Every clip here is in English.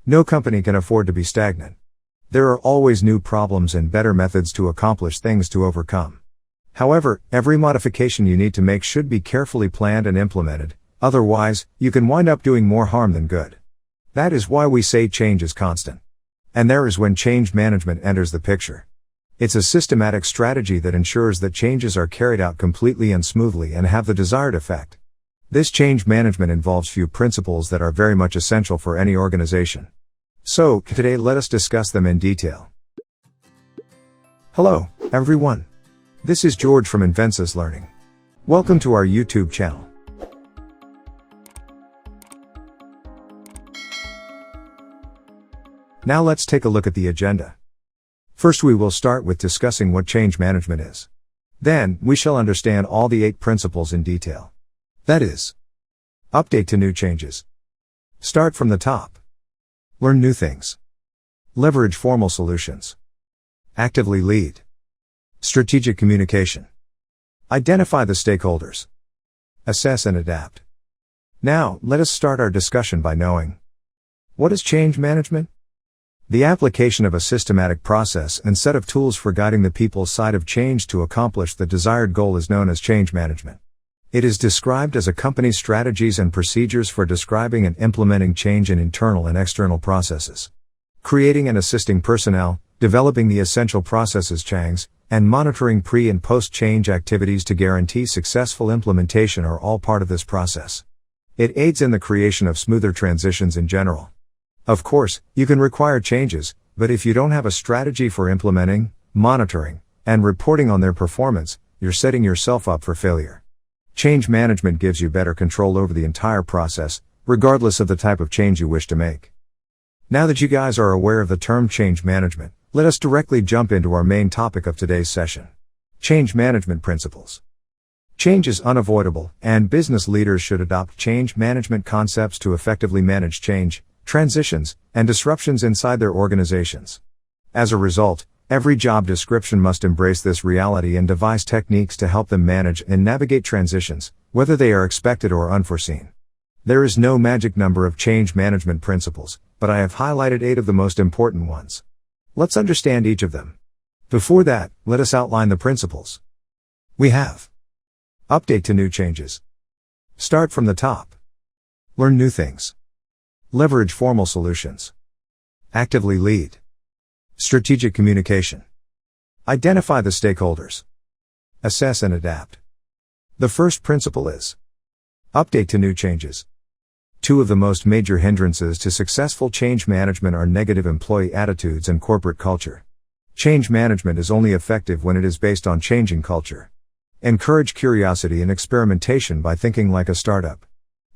No company can afford to be stagnant. There are always new problems and better methods to accomplish things to overcome. However, every modification you need to make should be carefully planned and implemented, otherwise, you can wind up doing more harm than good. That is why we say change is constant. And there is when change management enters the picture. It's a systematic strategy that ensures that changes are carried out completely and smoothly and have the desired effect. This change management involves few principles that are very much essential for any organization. So, today let us discuss them in detail. Hello, everyone. This is George from Invensis Learning. Welcome to our YouTube channel. Now let's take a look at the agenda. First, we will start with discussing what change management is. Then, we shall understand all the 8 principles in detail. That is, update to new changes. Start from the top. Learn new things. Leverage formal solutions. Actively lead. Strategic communication. Identify the stakeholders. Assess and adapt. Now, let us start our discussion by knowing, what is change management? The application of a systematic process and set of tools for guiding the people's side of change to accomplish the desired goal is known as change management. It is described as a company's strategies and procedures for describing and implementing change in internal and external processes. Creating and assisting personnel, developing the essential processes changes, and monitoring pre- and post-change activities to guarantee successful implementation are all part of this process. It aids in the creation of smoother transitions in general. Of course, you can require changes, but if you don't have a strategy for implementing, monitoring, and reporting on their performance, you're setting yourself up for failure. Change management gives you better control over the entire process, regardless of the type of change you wish to make. Now that you guys are aware of the term change management, let us directly jump into our main topic of today's session. Change management principles. Change is unavoidable, and business leaders should adopt change management concepts to effectively manage change, transitions, and disruptions inside their organizations. As a result, every job description must embrace this reality and devise techniques to help them manage and navigate transitions, whether they are expected or unforeseen. There is no magic number of change management principles, but I have highlighted 8 of the most important ones. Let's understand each of them. Before that, let us outline the principles. We have: update to new changes. Start from the top. Learn new things. Leverage formal solutions. Actively lead. Strategic communication. Identify the stakeholders. Assess and adapt. The first principle is update to new changes. 2 of the most major hindrances to successful change management are negative employee attitudes and corporate culture. Change management is only effective when it is based on changing culture. Encourage curiosity and experimentation by thinking like a startup.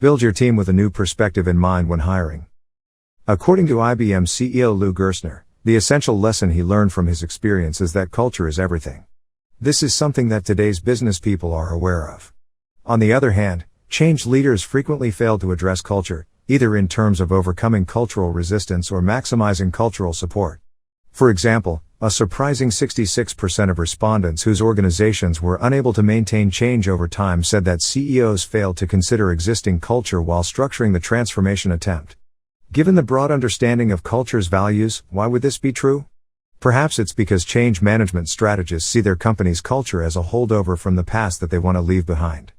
Build your team with a new perspective in mind when hiring. According to IBM CEO Lou Gerstner, the essential lesson he learned from his experience is that culture is everything. This is something that today's business people are aware of. On the other hand, change leaders frequently fail to address culture, either in terms of overcoming cultural resistance or maximizing cultural support. For example, a surprising 66% of respondents whose organizations were unable to maintain change over time said that CEOs failed to consider existing culture while structuring the transformation attempt. Given the broad understanding of culture's values, why would this be true? Perhaps it's because change management strategists see their company's culture as a holdover from the past that they want to leave behind.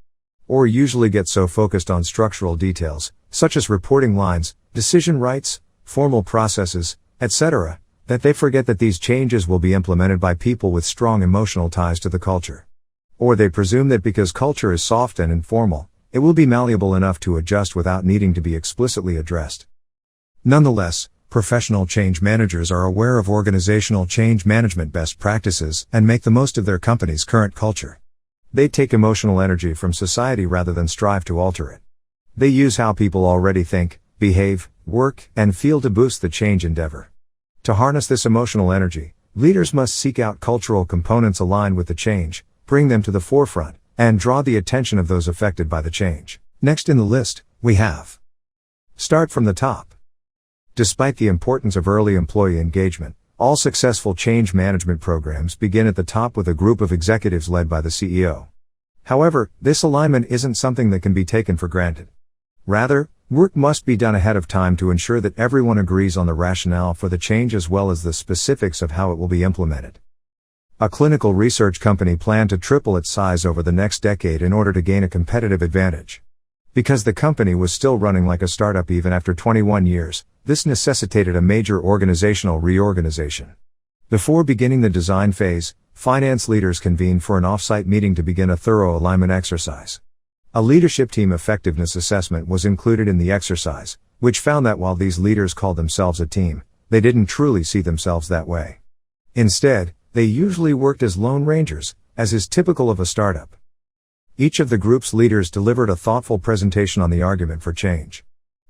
Or usually get so focused on structural details, such as reporting lines, decision rights, formal processes, etc., that they forget that these changes will be implemented by people with strong emotional ties to the culture. Or they presume that because culture is soft and informal, it will be malleable enough to adjust without needing to be explicitly addressed. Nonetheless, professional change managers are aware of organizational change management best practices and make the most of their company's current culture. They take emotional energy from society rather than strive to alter it. They use how people already think, behave, work, and feel to boost the change endeavor. To harness this emotional energy, leaders must seek out cultural components aligned with the change, bring them to the forefront, and draw the attention of those affected by the change. Next in the list, we have start from the top. Despite the importance of early employee engagement, all successful change management programs begin at the top with a group of executives led by the CEO. However, this alignment isn't something that can be taken for granted. Rather, Work must be done ahead of time to ensure that everyone agrees on the rationale for the change as well as the specifics of how it will be implemented. A clinical research company planned to triple its size over the next decade in order to gain a competitive advantage. Because the company was still running like a startup even after 21 years, this necessitated a major organizational reorganization. Before beginning the design phase, finance leaders convened for an off-site meeting to begin a thorough alignment exercise. A leadership team effectiveness assessment was included in the exercise, which found that while these leaders called themselves a team, they didn't truly see themselves that way. Instead, they usually worked as lone rangers, as is typical of a startup. Each of the group's leaders delivered a thoughtful presentation on the argument for change.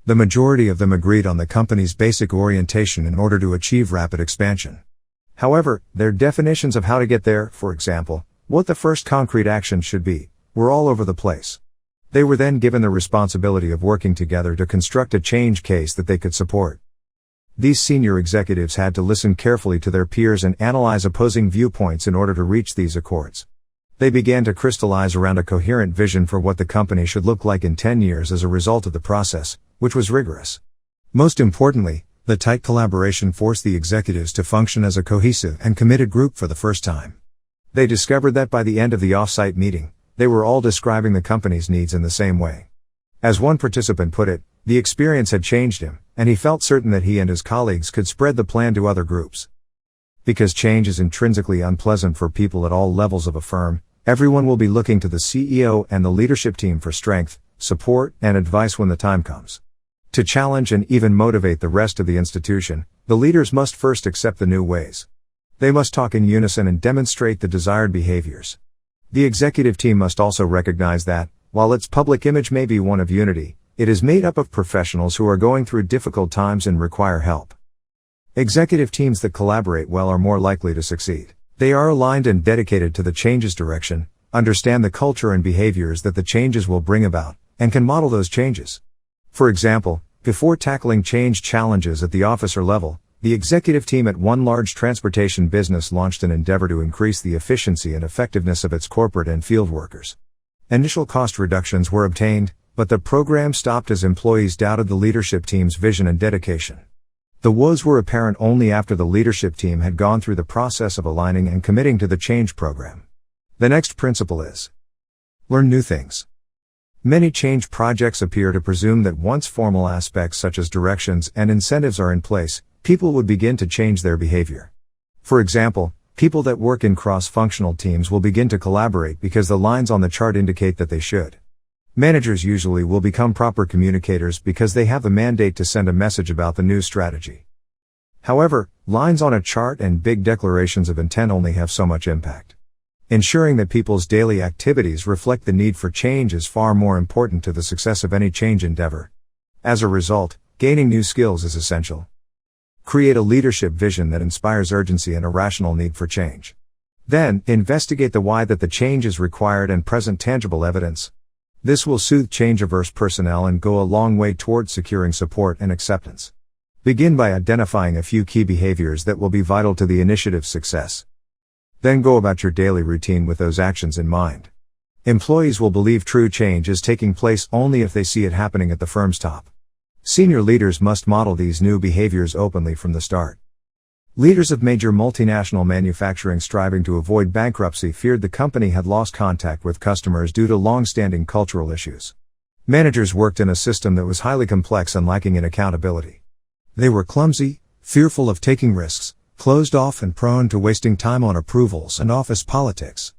The majority of them agreed on the company's basic orientation in order to achieve rapid expansion. However, their definitions of how to get there, for example, what the first concrete action should be, were all over the place. They were then given the responsibility of working together to construct a change case that they could support. These senior executives had to listen carefully to their peers and analyze opposing viewpoints in order to reach these accords. They began to crystallize around a coherent vision for what the company should look like in 10 years as a result of the process, which was rigorous. Most importantly, the tight collaboration forced the executives to function as a cohesive and committed group for the first time. They discovered that by the end of the off-site meeting, they were all describing the company's needs in the same way. As one participant put it, the experience had changed him, and he felt certain that he and his colleagues could spread the plan to other groups. Because change is intrinsically unpleasant for people at all levels of a firm, everyone will be looking to the CEO and the leadership team for strength, support, and advice when the time comes. To challenge and even motivate the rest of the institution, the leaders must first accept the new ways. They must talk in unison and demonstrate the desired behaviors. The executive team must also recognize that, while its public image may be one of unity, it is made up of professionals who are going through difficult times and require help. Executive teams that collaborate well are more likely to succeed. They are aligned and dedicated to the change's direction, understand the culture and behaviors that the changes will bring about, and can model those changes. For example, before tackling change challenges at the officer level, the executive team at one large transportation business launched an endeavor to increase the efficiency and effectiveness of its corporate and field workers. Initial cost reductions were obtained, but the program stopped as employees doubted the leadership team's vision and dedication. The woes were apparent only after the leadership team had gone through the process of aligning and committing to the change program. The next principle is: learn new things. Many change projects appear to presume that once formal aspects such as directions and incentives are in place, people would begin to change their behavior. For example, people that work in cross-functional teams will begin to collaborate because the lines on the chart indicate that they should. Managers usually will become proper communicators because they have the mandate to send a message about the new strategy. However, lines on a chart and big declarations of intent only have so much impact. Ensuring that people's daily activities reflect the need for change is far more important to the success of any change endeavor. As a result, gaining new skills is essential. Create a leadership vision that inspires urgency and a rational need for change. Then, investigate the why that the change is required and present tangible evidence. This will soothe change-averse personnel and go a long way toward securing support and acceptance. Begin by identifying a few key behaviors that will be vital to the initiative's success. Then go about your daily routine with those actions in mind. Employees will believe true change is taking place only if they see it happening at the firm's top. Senior leaders must model these new behaviors openly from the start. Leaders of major multinational manufacturing striving to avoid bankruptcy feared the company had lost contact with customers due to long-standing cultural issues. Managers worked in a system that was highly complex and lacking in accountability. They were clumsy, fearful of taking risks, closed off and prone to wasting time on approvals and office politics.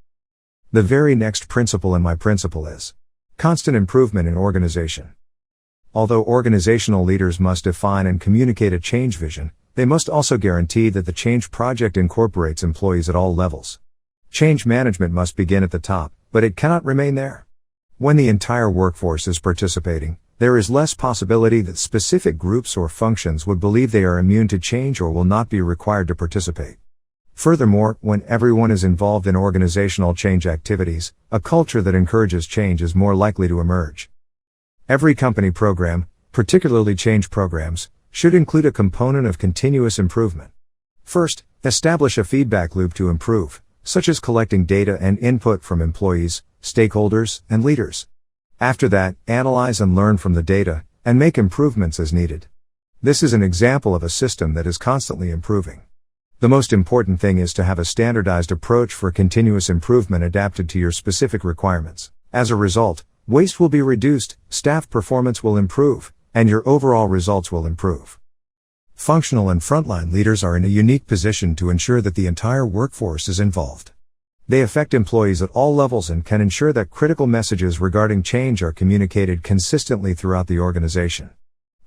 The very next principle in my principle is constant improvement in organization. Although organizational leaders must define and communicate a change vision, they must also guarantee that the change project incorporates employees at all levels. Change management must begin at the top, but it cannot remain there. When the entire workforce is participating, there is less possibility that specific groups or functions would believe they are immune to change or will not be required to participate. Furthermore, when everyone is involved in organizational change activities, a culture that encourages change is more likely to emerge. Every company program, particularly change programs, should include a component of continuous improvement. First, establish a feedback loop to improve, such as collecting data and input from employees, stakeholders, and leaders. After that, analyze and learn from the data, and make improvements as needed. This is an example of a system that is constantly improving. The most important thing is to have a standardized approach for continuous improvement adapted to your specific requirements. As a result, waste will be reduced, staff performance will improve, and your overall results will improve. Functional and frontline leaders are in a unique position to ensure that the entire workforce is involved. They affect employees at all levels and can ensure that critical messages regarding change are communicated consistently throughout the organization.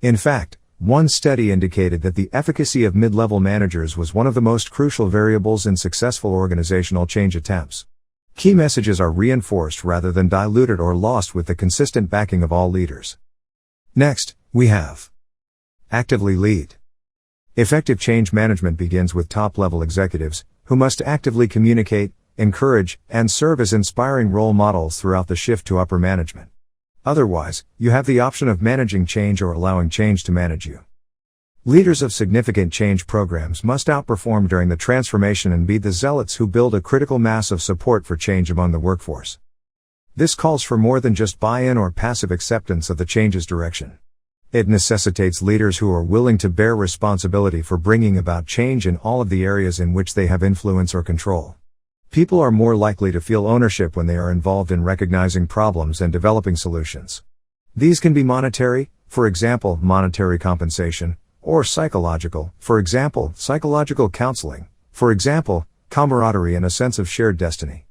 In fact, one study indicated that the efficacy of mid-level managers was one of the most crucial variables in successful organizational change attempts. Key messages are reinforced rather than diluted or lost with the consistent backing of all leaders. Next, we have actively lead. Effective change management begins with top-level executives, who must actively communicate, encourage, and serve as inspiring role models throughout the shift to upper management. Otherwise, you have the option of managing change or allowing change to manage you. Leaders of significant change programs must outperform during the transformation and be the zealots who build a critical mass of support for change among the workforce. This calls for more than just buy-in or passive acceptance of the change's direction. It necessitates leaders who are willing to bear responsibility for bringing about change in all of the areas in which they have influence or control. People are more likely to feel ownership when they are involved in recognizing problems and developing solutions. These can be monetary, for example, monetary compensation, or psychological, for example, psychological counseling, for example, camaraderie and a sense of shared destiny.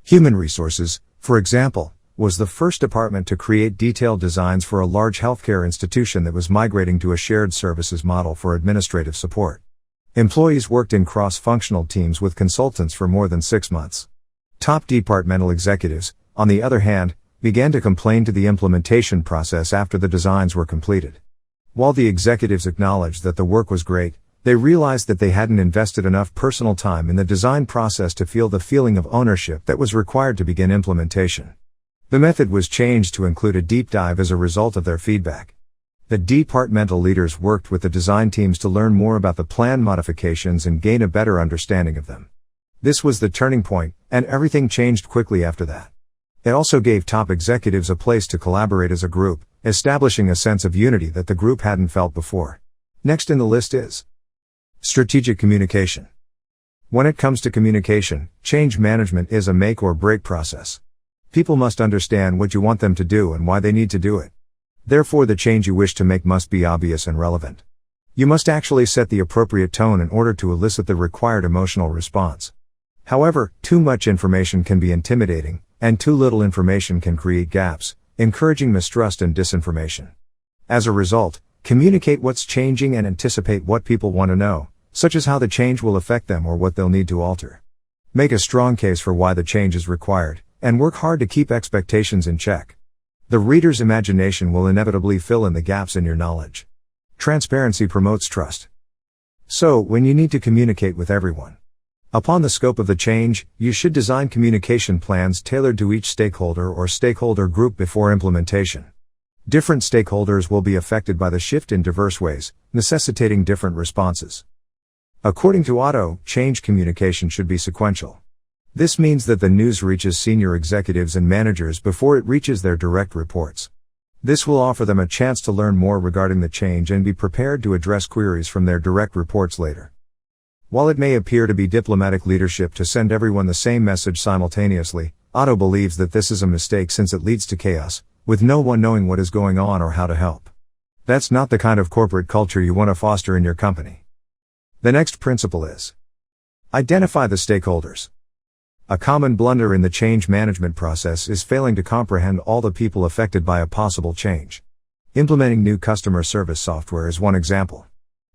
Human resources, for example, was the first department to create detailed designs for a large healthcare institution that was migrating to a shared services model for administrative support. Employees worked in cross-functional teams with consultants for more than 6 months. Top departmental executives, on the other hand, began to complain to the implementation process after the designs were completed. While the executives acknowledged that the work was great, they realized that they hadn't invested enough personal time in the design process to feel the feeling of ownership that was required to begin implementation. The method was changed to include a deep dive as a result of their feedback. The departmental leaders worked with the design teams to learn more about the plan modifications and gain a better understanding of them. This was the turning point, and everything changed quickly after that. It also gave top executives a place to collaborate as a group, establishing a sense of unity that the group hadn't felt before. Next in the list is strategic communication. When it comes to communication, change management is a make or break process. People must understand what you want them to do and why they need to do it. Therefore, the change you wish to make must be obvious and relevant. You must actually set the appropriate tone in order to elicit the required emotional response. However, too much information can be intimidating, and too little information can create gaps, encouraging mistrust and disinformation. As a result, communicate what's changing and anticipate what people want to know, such as how the change will affect them or what they'll need to alter. Make a strong case for why the change is required, and work hard to keep expectations in check. The reader's imagination will inevitably fill in the gaps in your knowledge. Transparency promotes trust. So, when you need to communicate with everyone upon the scope of the change, you should design communication plans tailored to each stakeholder or stakeholder group before implementation. Different stakeholders will be affected by the shift in diverse ways, necessitating different responses. According to Otto, change communication should be sequential. This means that the news reaches senior executives and managers before it reaches their direct reports. This will offer them a chance to learn more regarding the change and be prepared to address queries from their direct reports later. While it may appear to be diplomatic leadership to send everyone the same message simultaneously, Otto believes that this is a mistake since it leads to chaos, with no one knowing what is going on or how to help. That's not the kind of corporate culture you want to foster in your company. The next principle is identify the stakeholders. A common blunder in the change management process is failing to comprehend all the people affected by a possible change. Implementing new customer service software is one example.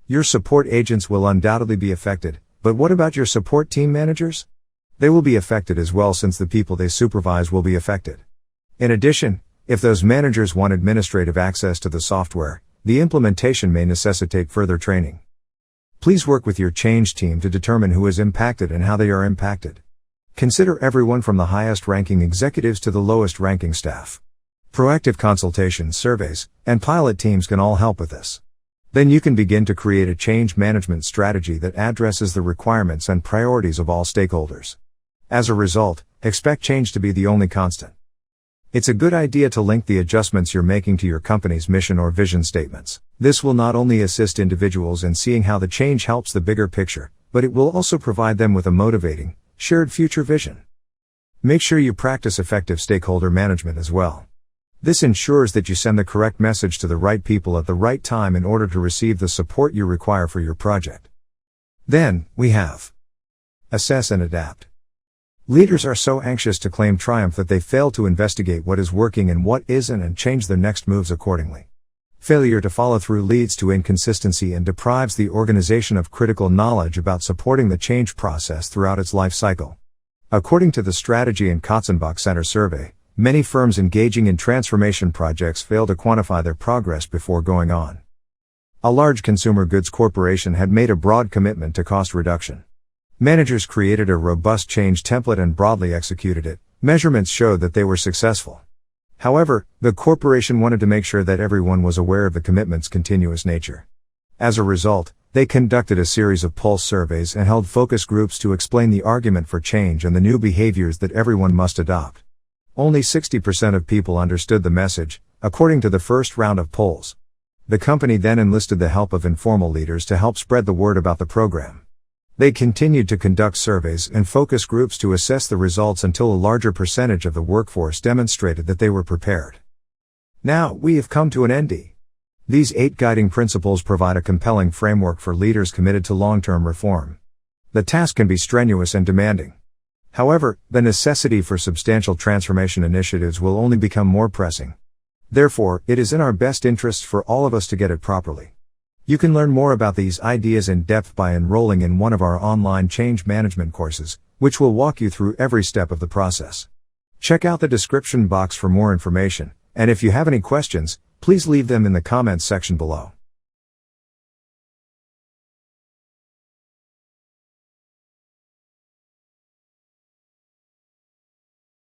Your support agents will undoubtedly be affected, but what about your support team managers? They will be affected as well since the people they supervise will be affected. In addition, if those managers want administrative access to the software, the implementation may necessitate further training. Please work with your change team to determine who is impacted and how they are impacted. Consider everyone from the highest-ranking executives to the lowest-ranking staff. Proactive consultations, surveys, and pilot teams can all help with this. Then you can begin to create a change management strategy that addresses the requirements and priorities of all stakeholders. As a result, expect change to be the only constant. It's a good idea to link the adjustments you're making to your company's mission or vision statements. This will not only assist individuals in seeing how the change helps the bigger picture, but it will also provide them with a motivating, shared future vision. Make sure you practice effective stakeholder management as well. This ensures that you send the correct message to the right people at the right time in order to receive the support you require for your project. Then, we have assess and adapt. Leaders are so anxious to claim triumph that they fail to investigate what is working and what isn't and change their next moves accordingly. Failure to follow through leads to inconsistency and deprives the organization of critical knowledge about supporting the change process throughout its life cycle. According to the Strategy and Katzenbach Center survey, many firms engaging in transformation projects fail to quantify their progress before going on. A large consumer goods corporation had made a broad commitment to cost reduction. Managers created a robust change template and broadly executed it. Measurements showed that they were successful. However, the corporation wanted to make sure that everyone was aware of the commitment's continuous nature. As a result, they conducted a series of pulse surveys and held focus groups to explain the argument for change and the new behaviors that everyone must adopt. Only 60% of people understood the message, according to the first round of polls. The company then enlisted the help of informal leaders to help spread the word about the program. They continued to conduct surveys and focus groups to assess the results until a larger percentage of the workforce demonstrated that they were prepared. Now, we have come to an end. These 8 guiding principles provide a compelling framework for leaders committed to long-term reform. The task can be strenuous and demanding. However, the necessity for substantial transformation initiatives will only become more pressing. Therefore, it is in our best interests for all of us to get it properly. You can learn more about these ideas in depth by enrolling in one of our online change management courses, which will walk you through every step of the process. Check out the description box for more information, and if you have any questions, please leave them in the comments section below.